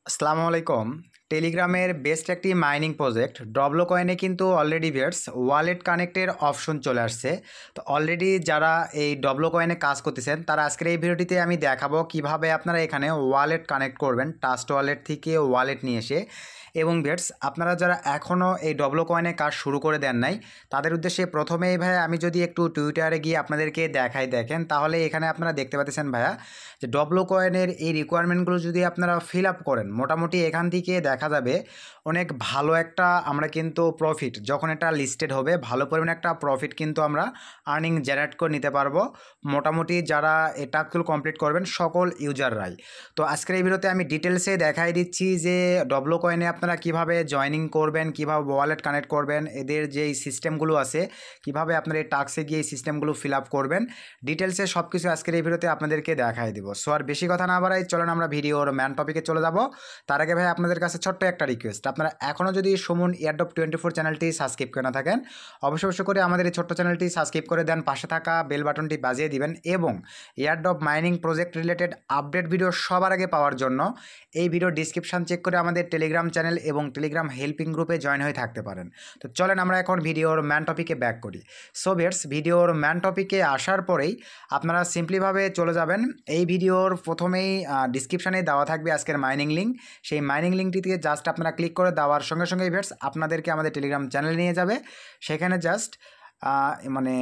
আসসালামু আলাইকুম। টেলিগ্রামের বেস্ট একটি মাইনিং প্রজেক্ট ডবলো কয়েনে কিন্তু অলরেডি ভিউয়ার্স ওয়ালেট কানেক্টের অপশন চলে আসছে। তো অলরেডি যারা এই ডবলো কয়েনে কাজ করতেছেন তারা আজকের এই ভিডিওটিতে আমি দেখাবো কিভাবে আপনারা এখানে ওয়ালেট কানেক্ট করবেন ট্রাস্ট ওয়ালেট থেকে ওয়ালেট নিয়ে এসে। এবং ভিউয়ার্স আপনারা যারা এখনও এই ডবলো কয়েনে কাজ শুরু করে দেন নাই তাদের উদ্দেশ্যে প্রথমেই ভাইয়া আমি যদি একটু টুইটারে গিয়ে আপনাদেরকে দেখেন তাহলে এখানে আপনারা দেখতে পাচ্ছেন ভাইয়া যে ডবলো কয়েনের এই রিকোয়ারমেন্টগুলো যদি আপনারা ফিল আপ করেন মোটামুটি এখান থেকে দেখা যাবে অনেক ভালো একটা আমরা কিন্তু প্রফিট যখন এটা লিস্টেড হবে ভালো পরিমাণে একটা প্রফিট কিন্তু আমরা আর্নিং জেনারেট করে নিতে পারবো মোটামুটি যারা এই টাস্কগুলো কমপ্লিট করবেন সকল ইউজাররাই। তো আজকের এই ভিডিওতে আমি ডিটেলসে দেখাই দিচ্ছি যে ডবলো কয়েনে আপনারা কিভাবে জয়েনিং করবেন, কিভাবে ওয়ালেট কানেক্ট করবেন, এদের যেই সিস্টেমগুলো আছে কিভাবে আপনারা এই টাস্কে গিয়ে এই সিস্টেমগুলো ফিল আপ করবেন, ডিটেলসে সব কিছু আজকের এই ভিডিওতে আপনাদেরকে দেখাই দেবো। সো আর বেশি কথা না বাড়াই চলেন আমরা ভিডিওর ম্যান টপিকে চলে যাব। তার আগে ভাই আপনাদের কাছে ছোট্ট একটা রিকোয়েস্ট, আপনারা এখনও যদি সুমন এয়ারড্রপ 24 চ্যানেলটি সাবস্ক্রাইব করে না থাকেন অবশ্যই করে আমাদের এই ছোট্ট চ্যানেলটি সাবস্ক্রাইব করে দেন, পাশে থাকা বেল বাটনটি বাজিয়ে দিবেন এবং airdrop mining project related update video সবার আগে পাওয়ার জন্য এই ভিডিও ডিসক্রিপশান চেক করে আমাদের টেলিগ্রাম চ্যানেল এবং টেলিগ্রাম হেল্পিং গ্রুপে জয়েন হয়ে থাকতে পারেন। তো চলেন আমরা এখন ভিডিওর ম্যান টপিকে ব্যাক করি। সো ভিউয়ার্স ভিডিওর ম্যান টপিকে আসার পরেই আপনারা সিম্পলিভাবে চলে যাবেন এই ভিডিওর প্রথমেই ডিসক্রিপশানে দেওয়া থাকবে আজকের মাইনিং লিঙ্ক। সেই মাইনিং লিঙ্কটিতে জাস্ট আপনারা ক্লিক করে দেওয়ার সঙ্গে সঙ্গে ভিউয়ার্স আপনাদেরকে আমাদের টেলিগ্রাম চ্যানেলে নিয়ে যাবে। সেখানে জাস্ট মানে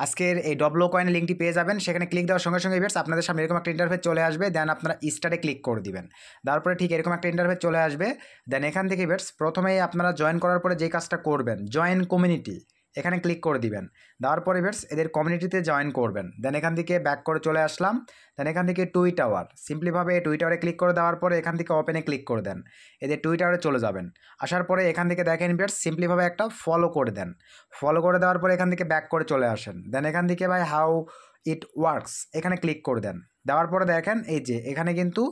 আজকের এই ডবলো কয়েনের লিঙ্কটি পেয়ে যাবেন। সেখানে ক্লিক দেওয়ার সঙ্গে সঙ্গে ভিউয়ার্স আপনাদের সামনে এরকম একটা ইন্টারফেস চলে আসবে। দেন আপনারা স্টার্টে ক্লিক করে দিবেন। তারপরে ঠিক এরকম একটা ইন্টারফেস চলে আসবে। দেন এখান থেকে ভিউয়ার্স প্রথমেই আপনারা জয়েন করার পরে যে কাজটা করবেন জয়েন কমিউনিটি এখানে ক্লিক করে দিবেন। দেওয়ার পরে ভিউয়ার্স এদের কমিউনিটিতে জয়েন করবেন। দেন এখান থেকে ব্যাক করে চলে আসলাম। দেন এখান থেকে টুইটাওয়ার সিম্পলিভাবে টুইটারে ক্লিক করে দেওয়ার পরে এখান থেকে ওপেনে ক্লিক করে দেন। এদের টুইটারে চলে যাবেন। আসার পরে এখান থেকে দেখেন ভিউয়ার্স সিম্পলিভাবে একটা ফলো করে দেন। ফলো করে দেওয়ার পরে এখান থেকে ব্যাক করে চলে আসেন। দেন এখান থেকে ভাই হাউ ইট ওয়ার্কস এখানে ক্লিক করে দেন। দেওয়ার পরে দেখেন এই যে এখানে কিন্তু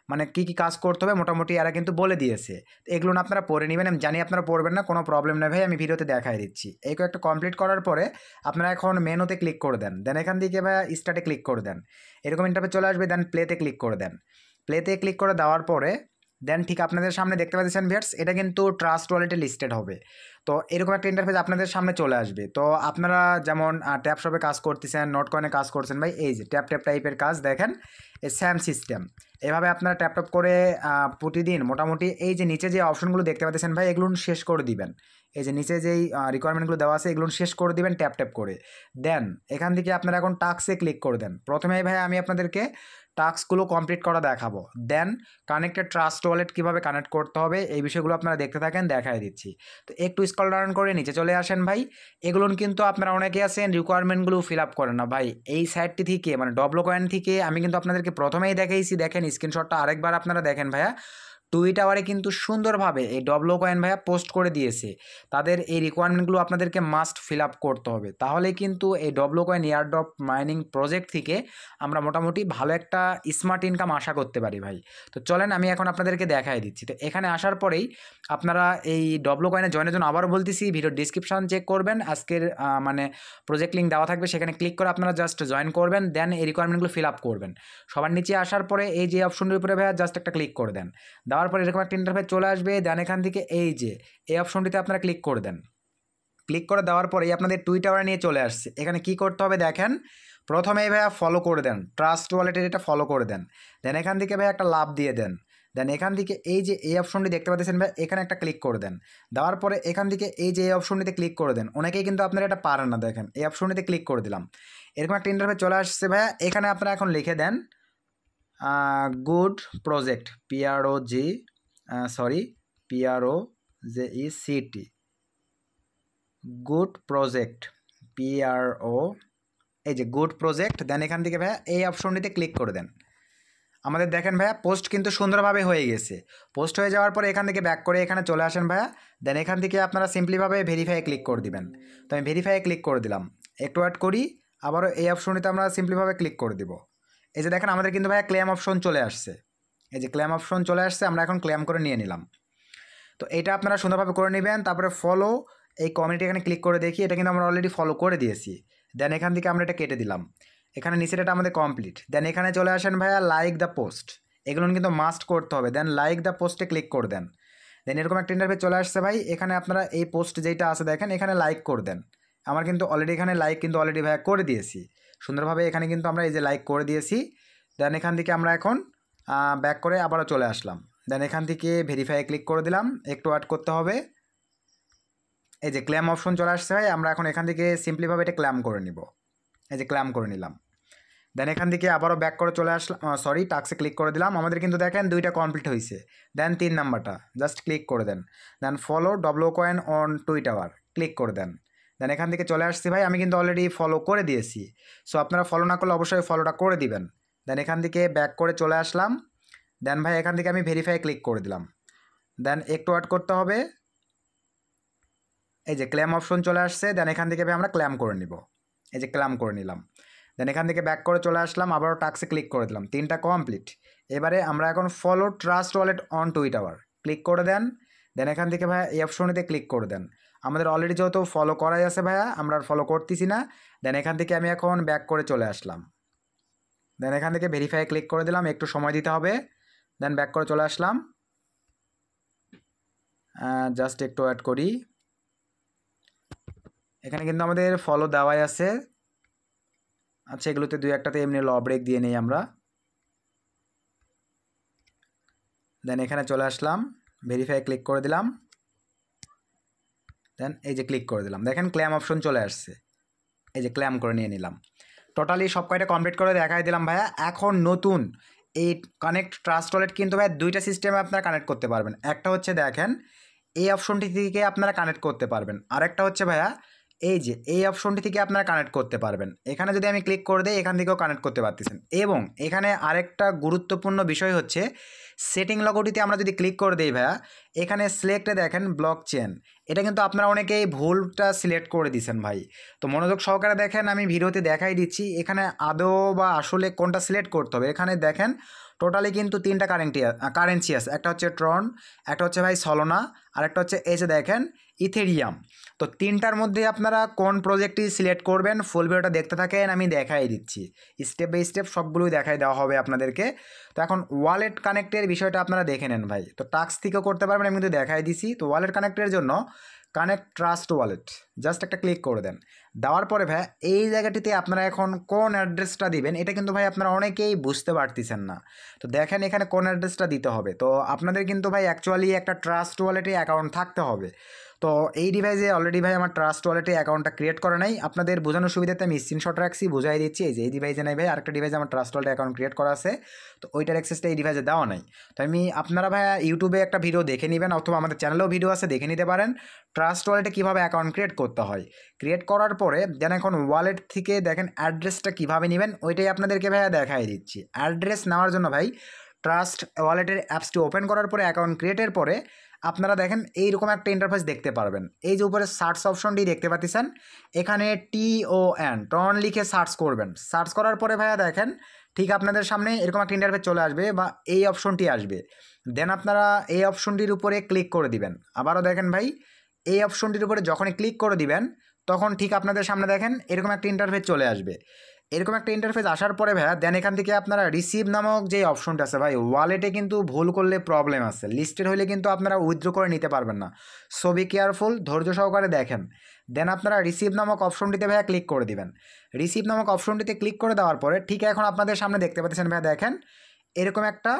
মানে কী কী কাজ করতে হবে মোটামুটি এরা কিন্তু বলে দিয়েছে। তো এগুলো না আপনারা পড়ে নেবেন, আমি জানি আপনারা পড়বেন না, কোনো প্রবলেম নেই ভাই, আমি ভিডিওতে দেখাই দিচ্ছি। এই কয়েকটা কমপ্লিট করার পরে আপনারা এখন মেনুতে ক্লিক করে দেন। দেন এখান থেকে ভাই স্টার্টে ক্লিক করে দেন। এরকম ইন্টারফেস চলে আসবে। দেন প্লেতে ক্লিক করে দেন। প্লেতে ক্লিক করে দেওয়ার পরে দেন ঠিক আপনাদের সামনে দেখতে পাচ্ছেন ভিউয়ার্স এটা কিন্তু ট্রাস্ট ওয়ালেটে লিস্টেড হবে। তো এরকম একটা ইন্টারফেস আপনাদের সামনে চলে আসবে। তো আপনারা যেমন ট্যাপ শপে কাজ করতেছেন, নোট কয়েনে কাজ করছেন ভাই, এই যে ট্যাপ ট্যাপ টাইপের কাজ দেখেন এই স্যাম সিস্টেম। এভাবে আপনারা ট্যাপ ট্যাপ করে প্রতিদিন মোটামুটি এই যে নিচে যে অপশনগুলো দেখতে পাচ্ছেন ভাই এগুলো শেষ করে দিবেন। এই যে নিচে যেই রিকোয়ারমেন্টগুলো দেওয়া আছে এগুলো শেষ করে দিবেন ট্যাপ ট্যাপ করে। দেন এখান থেকে আপনারা এখন টাস্কে ক্লিক করে দেন। প্রথমেই ভাই আমি আপনাদেরকে টাস্কগুলো কমপ্লিট করা দেখাবো। দেন কানেক্টেড ট্রাস্ট ওয়ালেট কীভাবে কানেক্ট করতে হবে এই বিষয়গুলো আপনারা দেখতে থাকেন, দেখাই দিচ্ছি। তো একটু স্ক্রল ডাউন করে নিচে চলে আসেন ভাই। এগুলো কিন্তু আপনারা অনেকে আছেন রিকোয়ারমেন্টগুলো ফিল আপ করেন না ভাই। এই সাইটটি থেকে মানে ডবলো কয়েন থেকে আমি কিন্তু আপনাদেরকে প্রথমেই দেখাইছি, দেখেন স্ক্রিনশটটা আরেকবার আপনারা দেখেন ভাইয়া। টুইটারে কিন্তু সুন্দরভাবে এই ডবলো কয়েন ভাইয়া পোস্ট করে দিয়েছে। তাদের এই রিকোয়ারমেন্টগুলো আপনাদেরকে মাস্ট ফিল আপ করতে হবে, তাহলেই কিন্তু এই ডবলো কয়েন এয়ারড্রপ মাইনিং প্রজেক্ট থেকে আমরা মোটামুটি ভালো একটা স্মার্ট ইনকাম আশা করতে পারি ভাই। তো চলেন আমি এখন আপনাদেরকে দেখাই দিচ্ছি। তো এখানে আসার পরেই আপনারা এই ডবলো কয়েনে জয়েনের জন্য আবারও বলতেছি ভিডিও ডিসক্রিপশন চেক করবেন, আজকের মানে প্রজেক্ট লিঙ্ক দেওয়া থাকবে, সেখানে ক্লিক করে আপনারা জাস্ট জয়েন করবেন। দেন এই রিকোয়ারমেন্টগুলো ফিল আপ করবেন। সবার নিচে আসার পরে এই যে অপশনটির উপরে ভাইয়া জাস্ট একটা ক্লিক করে দেন। দেওয়ার পরে এরকম একটা ইন্টারফেস চলে আসবে। দেন এখান থেকে এই যে এই অপশনটিতে আপনারা ক্লিক করে দেন। ক্লিক করে দেওয়ার পরেই আপনাদের টুইটারে নিয়ে চলে আসছে। এখানে কি করতে হবে দেখেন, প্রথমেই ভাইয়া ফলো করে দেন, ট্রাস্ট ওয়ালেটের এটা ফলো করে দেন। দেন এখান থেকে ভাই একটা লাভ দিয়ে দেন। দেন এখান থেকে এই যে এই অপশনটি দেখতে পাচ্ছেন ভাই এখানে একটা ক্লিক করে দেন। দেওয়ার পরে এখান থেকে এই যে এই অপশনটিতে ক্লিক করে দেন। অনেকেই কিন্তু আপনারা এটা পারেন না, দেখেন এই অপশনটিতে ক্লিক করে দিলাম। এরকম একটা ইন্টারফেস চলে আসছে ভাইয়া। এখানে আপনারা এখন লিখে দেন good project PROJECT good project PRO, এই যে গুড প্রজেক্ট। দেন এখান থেকে ভাইয়া এই অপশনটিতে ক্লিক করে দেন। আমাদের দেখেন ভাইয়া পোস্ট কিন্তু সুন্দরভাবে হয়ে গেছে। পোস্ট হয়ে যাওয়ার পরে এখান থেকে ব্যাক করে এখানে চলে আসেন ভাইয়া। দেন এখান থেকে আপনারা সিম্পলিভাবে ভেরিফাই ক্লিক করে দিবেন। তো আমি ভেরিফাই ক্লিক করে দিলাম। একটু ওয়েট করি, আবারও এই অপশনটিতে আমরা সিম্পলিভাবে ক্লিক করে দিব। এই যে দেখেন আমাদের কিন্তু ভাইয়া ক্লেম অপশন চলে আসছে। এই যে ক্লেম অপশন চলে আসছে, আমরা এখন ক্লেম করে নিয়ে নিলাম। তো এটা আপনারা সুন্দরভাবে করে নেবেন। তারপরে ফলো এই কমিউনিটি এখানে ক্লিক করে দেখি, এটা কিন্তু আমরা অলরেডি ফলো করে দিয়েছি। দেন এখান থেকে আমরা এটা কেটে দিলাম। এখানে নিচের এটা আমাদের কমপ্লিট। দেন এখানে চলে আসেন ভাইয়া লাইক দ্য পোস্ট, এগুলো কিন্তু মাস্ট করতে হবে। দেন লাইক দ্য পোস্টে ক্লিক করে দেন। দেন এরকম একটা ইন্টারফেস চলে আসছে ভাই। এখানে আপনারা এই পোস্ট যেটা আছে দেখেন এখানে লাইক করে দেন। আমার কিন্তু অলরেডি এখানে লাইক কিন্তু অলরেডি ভাইয়া করে দিয়েছি সুন্দরভাবে। এখানে কিন্তু আমরা এই যে লাইক করে দিয়েছি। দেন এখান থেকে আমরা এখন ব্যাক করে আবারও চলে আসলাম। দেন এখান থেকে ভেরিফাই ক্লিক করে দিলাম, একটু ওয়েট করতে হবে। এই যে ক্লেম অপশন চলে আসছে ভাই, আমরা এখন এখান থেকে সিম্পলিভাবে এটা ক্লেম করে নিব। এই যে ক্লেম করে নিলাম। দেন এখান থেকে আবারও ব্যাক করে চলে আসলাম, সরি টাস্কে ক্লিক করে দিলাম। আমাদের কিন্তু দেখেন 2টা কমপ্লিট হয়েছে। দেন 3 নাম্বারটা জাস্ট ক্লিক করে দেন। Then follow double coin on Twitter click করে দেন। দেন এখান থেকে চলে আসছি ভাই, আমি কিন্তু অলরেডি ফলো করে দিয়েছি। সো আপনারা ফলো না করলে অবশ্যই ফলোটা করে দিবেন। দেন এখান থেকে ব্যাক করে চলে আসলাম। দেন ভাই এখান থেকে আমি ভেরিফাই ক্লিক করে দিলাম। দেন একটু ওয়েট করতে হবে। এই যে ক্লেম অপশন চলে আসছে। দেন এখান থেকে ভাই আমরা ক্লেম করে নিব। এই যে ক্লেম করে নিলাম। দেন এখান থেকে ব্যাক করে চলে আসলাম, আবারও টাস্কে ক্লিক করে দিলাম। 3টা কমপ্লিট। এবারে আমরা এখন follow trust wallet on Twitter click করে দেন। দেন এখান থেকে ভাইয়া এই অপশনেতে ক্লিক করে দেন। আমাদের অলরেডি যেহেতু ফলো করাই আছে ভাইয়া, আমরা আর ফলো করতেছি না। দেন এখান থেকে আমি এখন ব্যাক করে চলে আসলাম। দেন এখান থেকে ভেরিফাই ক্লিক করে দিলাম, একটু সময় দিতে হবে। দেন ব্যাক করে চলে আসলাম। জাস্ট একটু অ্যাড করি। এখানে কিন্তু আমাদের ফলো দেওয়াই আছে। আচ্ছা এগুলোতে 2-1টাতে এমনি ল ব্রেক দিয়ে নেই আমরা। দেন এখানে চলে আসলাম, ভেরিফাই ক্লিক করে দিলাম। দেন এই যে ক্লিক করে দিলাম, দেখেন ক্লেম অপশন চলে আসছে। এই যে ক্লেম করে নিয়ে নিলাম। টোটালি সব কয়টা কমপ্লিট করে দেখাই দিলাম ভাইয়া। এখন নতুন এই কানেক্ট ট্রাস্ট ওয়ালেট কিন্তু ভাই 2টা সিস্টেমে আপনারা কানেক্ট করতে পারবেন। একটা হচ্ছে দেখেন এই অপশনটি থেকে আপনারা কানেক্ট করতে পারবেন, আরেকটা হচ্ছে ভাইয়া এই যে এই অপশনটি থেকে আপনারা কানেক্ট করতে পারবেন। এখানে যদি আমি ক্লিক করে দিই এখান থেকেও কানেক্ট করতে পারতেছেন। এবং এখানে আরেকটা গুরুত্বপূর্ণ বিষয় হচ্ছে সেটিং লগোটিতে আমরা যদি ক্লিক করে দিই ভাইয়া, এখানে সিলেক্টে দেখেন ব্লক চেন, এটা কিন্তু আপনারা অনেকেই ভুলটা সিলেক্ট করে দিয়েছেন ভাই। তো মনোযোগ সহকারে দেখেন, আমি ভিডিওতে দেখাই দিচ্ছি এখানে আদৌ বা আসলে কোনটা সিলেক্ট করতে হবে। এখানে দেখেন টোটালি কিন্তু 3টা কারেন্সি আছে। একটা হচ্ছে ট্রন, একটা হচ্ছে ভাই সলোনা, আর একটা হচ্ছে এই যে দেখেন ইথেরিয়াম। তো 3টার মধ্যে আপনারা কোন প্রজেক্টটি সিলেক্ট করবেন ফুল ভিডিওটা দেখতে থাকেন, আমি দেখাই দিচ্ছি স্টেপ বাই স্টেপ, সবগুলোই দেখাই দেওয়া হবে আপনাদেরকে। তো এখন ওয়ালেট কানেক্টের বিষয়টা আপনারা দেখে নেন ভাই। তো টাস্ক থেকেও করতে পারবেন, আমি কিন্তু দেখাই দিছি। তো ওয়ালেট কানেক্টের জন্য কানেক্ট ট্রাস্ট ওয়ালেট জাস্ট একটা ক্লিক করে দেন। দেওয়ার পরে ভাই এই জায়গাটিতে আপনারা এখন কোন অ্যাড্রেসটা দিবেন, এটা কিন্তু ভাই আপনারা অনেকেই বুঝতে পারতেছেন না। তো দেখেন এখানে কোন অ্যাড্রেসটা দিতে হবে। তো আপনাদের কিন্তু ভাই অ্যাকচুয়ালি একটা ট্রাস্ট ওয়ালেটে অ্যাকাউন্ট থাকতে হবে। তো এই ডিভাইসে অলরেডি ভাই আমার ট্রাস্ট ওয়ালেটে অ্যাকাউন্টটা ক্রিয়েট করা নাই। আপনাদের বোঝানোর সুবিধাতে আমি স্ক্রিনশট রাখছি, বুঝাই দিচ্ছি। এই যে এই ডিভাইসে নাই ভাই, আরেকটা ডিভাইসে আমার ট্রাস্ট ওয়ালেটে অ্যাকাউন্ট ক্রিয়েট করা আছে। তো ওইটার অ্যাক্সেসটা এই ডিভাইসে দেওয়া নাই। তো আপনারা ভাই ইউটিউবে একটা ভিডিও দেখে নেবেন, অথবা আমাদের চ্যানেলেও ভিডিও আছে, দেখে নিতে পারেন ট্রাস্ট ওয়ালেটে কীভাবে অ্যাকাউন্ট ক্রিয়েট করতে হয়। ক্রিয়েট করার পরে দেন এখন ওয়ালেট থেকে দেখেন অ্যাড্রেসটা কীভাবে নেবেন, ওইটাই আপনাদেরকে ভাইয়া দেখাই দিচ্ছি। অ্যাড্রেস নেওয়ার জন্য ভাই ট্রাস্ট ওয়ালেটের অ্যাপসটি ওপেন করার পরে অ্যাকাউন্ট ক্রিয়েটের পরে আপনারা দেখেন এইরকম একটা ইন্টারফেস দেখতে পারবেন। এই যে উপরে সার্চ অপশনটি দেখতে পাচ্ছেন, এখানে টন লিখে সার্চ করবেন। সার্চ করার পরে ভাইয়া দেখেন ঠিক আপনাদের সামনে এরকম একটা ইন্টারফেস চলে আসবে বা এই অপশনটি আসবে। দেন আপনারা এই অপশনটির উপরে ক্লিক করে দিবেন। আবারও দেখেন ভাই এই অপশনটির উপরে যখনই ক্লিক করে দিবেন তখন ঠিক আপনাদের সামনে দেখেন এরকম একটা ইন্টারফেস চলে আসবে। এরকম একটা ইন্টারফেস আসার পরে ভাইয়া দেন এখান থেকে আপনারা রিসিভ নামক যে অপশনটা আছে ভাই, ওয়ালেটে কিন্তু ভুল করলে প্রবলেম আছে, লিস্টেড হইলে কিন্তু আপনারা উইথড্র করে নিতে পারবেন না। সো বি কেয়ারফুল, ধৈর্য সহকারে দেখেন। দেন আপনারা রিসিভ নামক অপশনটিতে ভাইয়া ক্লিক করে দিবেন। রিসিভ নামক অপশনটিতে ক্লিক করে দেওয়ার পরে ঠিক এখন আপনাদের সামনে দেখতে পাচ্ছেন ভাইয়া দেখেন এরকম একটা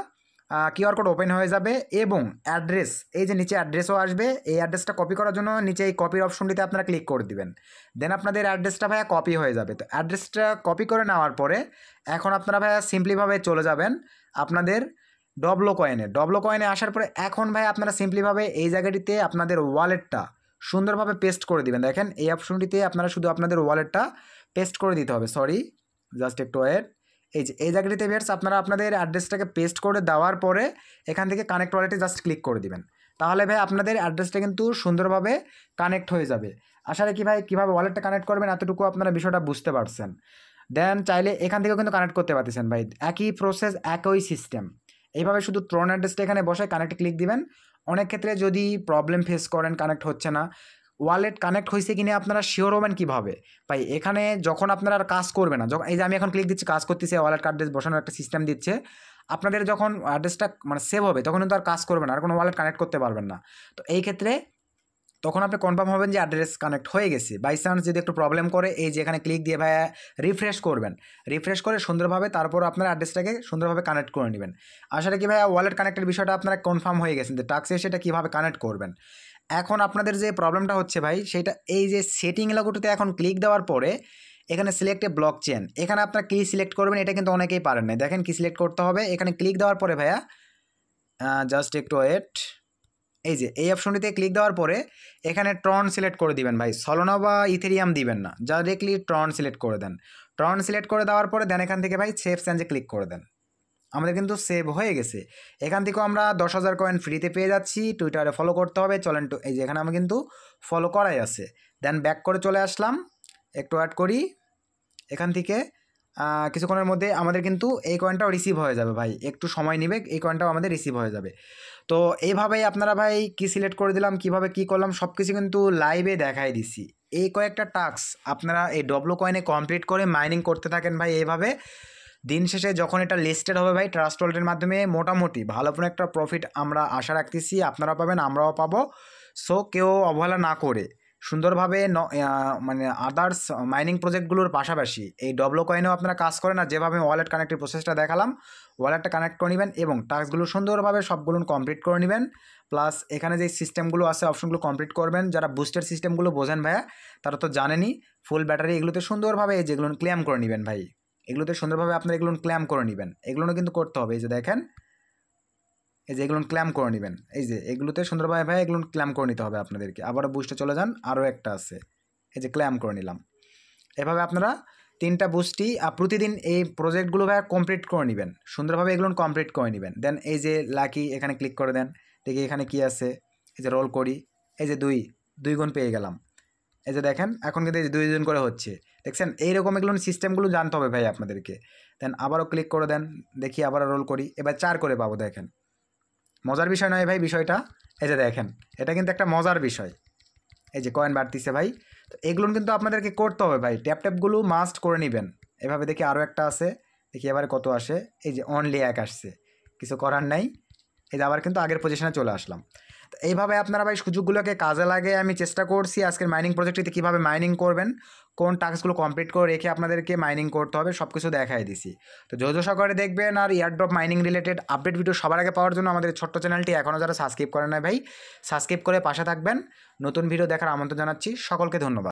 কিউআর কোড ওপেন হয়ে যাবে এবং অ্যাড্রেস, এই যে নিচে অ্যাড্রেসও আসবে। এই অ্যাড্রেসটা কপি করার জন্য নিচে এই কপির অপশনটিতে আপনারা ক্লিক করে দিবেন। দেন আপনাদের অ্যাড্রেসটা ভাইয়া কপি হয়ে যাবে। তো অ্যাড্রেসটা কপি করে নেওয়ার পরে এখন আপনারা ভাইয়া সিম্পলিভাবে চলে যাবেন আপনাদের ডব্লো কয়েনে আসার পরে এখন ভাই আপনারা সিম্পলিভাবে এই জায়গাটিতে আপনাদের ওয়ালেটটা সুন্দরভাবে পেস্ট করে দিবেন। দেখেন এই অপশনটিতে আপনারা শুধু আপনাদের ওয়ালেটটা পেস্ট করে দিতে হবে। সরি জাস্ট একটু ওয়েট। এই যে এই জায়গাটিতে ভিউয়ার্স আপনারা আপনাদের অ্যাড্রেসটাকে পেস্ট করে দেওয়ার পরে এখান থেকে কানেক্ট ওয়ালেটে জাস্ট ক্লিক করে দিবেন। তাহলে ভাই আপনাদের অ্যাড্রেসটা কিন্তু সুন্দরভাবে কানেক্ট হয়ে যাবে। আসলে কি ভাই কীভাবে ওয়ালেটটা কানেক্ট করবেন এতটুকু আপনারা বিষয়টা বুঝতে পারছেন। দেন চাইলে এখান থেকেও কিন্তু কানেক্ট করতে পারতেছেন ভাই, একই প্রসেস একই সিস্টেম। এইভাবে শুধু ট্রন অ্যাড্রেসটা এখানে বসে কানেক্টে ক্লিক দিবেন। অনেক ক্ষেত্রে যদি প্রবলেম ফেস করেন কানেক্ট হচ্ছে না, ওয়ালেট কানেক্ট হয়েছে কিনা আপনারা শিওর হবেন কীভাবে ভাই, এখানে যখন আপনারা আর কাজ করবে না, যখন এই যে আমি এখন ক্লিক দিচ্ছি কাজ করতেছে, ওয়ালেট অ্যাড্রেস বসানোর একটা সিস্টেম দিচ্ছে। আপনাদের যখন অ্যাড্রেসটা মানে সেভ হবে তখন কিন্তু আর কাজ করবে না, আর কোনো ওয়ালেট কানেক্ট করতে পারবেন না। তো এই ক্ষেত্রে তখন আপনি কনফার্ম হবেন যে অ্যাড্রেস কানেক্ট হয়ে গেছে। বাই চান্স যদি একটু প্রবলেম করে, এই যে এখানে ক্লিক দিয়ে ভাইয়া রিফ্রেশ করবেন, রিফ্রেশ করে সুন্দরভাবে তারপর আপনার অ্যাড্রেসটাকে সুন্দরভাবে কানেক্ট করে নেবেন। আসলে কি ভাইয়া ওয়ালেট কানেক্টের বিষয়টা আপনারা কনফার্ম হয়ে গেছেন যে টাস্কে সেটা কীভাবে কানেক্ট করবেন। এখন আপনাদের যে প্রবলেমটা হচ্ছে ভাই সেটা এই যে সেটিং লোগোটিতে এখন ক্লিক দেওয়ার পরে এখানে সিলেক্ট এ ব্লক চেন, এখানে আপনার কী সিলেক্ট করবেন এটা কিন্তু অনেকেই পারেন না। দেখেন কী সিলেক্ট করতে হবে, এখানে ক্লিক দেওয়ার পরে ভাইয়া জাস্ট একটু ওয়েট, এই যে এই অপশনটিতে ক্লিক দেওয়ার পরে এখানে ট্রন সিলেক্ট করে দিবেন ভাই, সলোনা বা ইথেরিয়াম দিবেন না, ডাইরেক্টলি ট্রন সিলেক্ট করে দেন। ট্রন সিলেক্ট করে দেওয়ার পরে দেন এখান থেকে ভাই সেভ চেঞ্জে ক্লিক করে দেন। আমাদের কিন্তু সেভ হয়ে গেছে। এখান থেকেও আমরা 10,000 কয়েন ফ্রিতে পেয়ে যাচ্ছি। টুইটারে ফলো করতে হবে, চলেন এই যে এখানে আমি কিন্তু ফলো করাই আছে। দেন ব্যাক করে চলে আসলাম, একটু অ্যাড করি এখান থেকে কিছুক্ষণের মধ্যে আমাদের কিন্তু এই কয়েনটাও রিসিভ হয়ে যাবে ভাই, একটু সময় নেবে, এই কয়েনটাও আমাদের রিসিভ হয়ে যাবে। তো এইভাবেই আপনারা ভাই কি সিলেক্ট করে দিলাম, কিভাবে কি করলাম সব কিছু কিন্তু লাইভে দেখাই দিছি। এই কয়েকটা টাস্ক আপনারা এই ডব্লু কয়েনে কমপ্লিট করে মাইনিং করতে থাকেন ভাই এইভাবে। দিন শেষে যখন এটা লিস্টেড হবে ভাই ট্রাস্ট ওয়ালেটের মাধ্যমে মোটামুটি ভালো কোনো একটা প্রফিট আমরা আশা রাখতেছি, আপনারাও পাবেন আমরাও পাবো। সো কেউ অবহেলা না করে সুন্দরভাবে মানে আদার্স মাইনিং প্রজেক্টগুলোর পাশাপাশি এই ডব্লু কয়েনেও আপনারা কাজ করেন, আর যেভাবে ওয়ালেট কানেক্টের প্রসেসটা দেখালাম ওয়ালেটটা কানেক্ট করে নেবেন এবং টাস্কগুলো সুন্দরভাবে সবগুলো কমপ্লিট করে নেবেন। প্লাস এখানে যে সিস্টেমগুলো আছে অপশনগুলো কমপ্লিট করবেন। যারা বুস্টের সিস্টেমগুলো বোঝেন ভাইয়া তারা তো জানেনই, ফুল ব্যাটারি এগুলোতে সুন্দরভাবে এই যেগুলো ক্লেম করে নেবেন ভাই, এগুলোতে সুন্দরভাবে আপনারা এগুলো ক্লেম করে নেবেন। এগুলো কিন্তু করতে হবে, এই যে দেখেন এই যে এগুলো ক্লেম করে নেবেন, এই যে এগুলোতে সুন্দরভাবে ভাই এগুলো ক্লেম করে নিতে হবে আপনাদেরকে। আবারও বুস্টে চলে যান, আরও একটা আছে, এই যে ক্লেম করে নিলাম। এভাবে আপনারা 3টা বুস্টই প্রতিদিন এই প্রজেক্টগুলো ভাই কমপ্লিট করে নেবেন, সুন্দরভাবে এগুলো কমপ্লিট করে নেবেন। দেন এই যে লাকি এখানে ক্লিক করে দেন, দেখি এখানে কি আছে, এই যে রোল করি, এই যে 2 গুণ পেয়ে গেলাম। এই যে দেখেন এখন কিন্তু এই যে 2 গুণ করে হচ্ছে, দেখছেন? এইরকম এগুলো সিস্টেমগুলো জানতে হবে ভাই আপনাদেরকে। দেন আবারও ক্লিক করে দেন, দেখি আবারও রোল করি, এবার 4 করে পাবো। দেখেন মজার বিষয় নয় ভাই বিষয়টা, এই যে দেখেন এটা কিন্তু একটা মজার বিষয়, এই যে কয়েন বাড়তিছে ভাই। তো এগুলো কিন্তু আপনাদেরকে করতে হবে ভাই, ট্যাপগুলো মাস্ট করে নেবেন। এভাবে দেখি আরও একটা আছে, দেখি এবারে কত আসে, এই যে অনলি 1 আসছে, কিছু করার নাই। এই যে আবার কিন্তু আগের পজিশনে চলে আসলাম। তো এইভাবে আপনারা ভাই সুযোগগুলোকে কাজে লাগে আমি চেষ্টা করছি আজকের মাইনিং প্রজেক্টটিতে কীভাবে মাইনিং করবেন, কোন টাস্কগুলো কমপ্লিট করে রেখে আপনাদেরকে মাইনিং করতে হবে সব কিছু দেখাই দিছি। তো ধৈর্য সহকারে দেখবেন, আর airdrop mining related update video সবার আগে পাওয়ার জন্য আমাদের ছোট্ট চ্যানেলটি এখনও যারা সাবস্ক্রাইব করেন না ভাই সাবস্ক্রাইব করে পাশে থাকবেন। নতুন ভিডিও দেখার আমন্ত্রণ জানাচ্ছি, সকলকে ধন্যবাদ।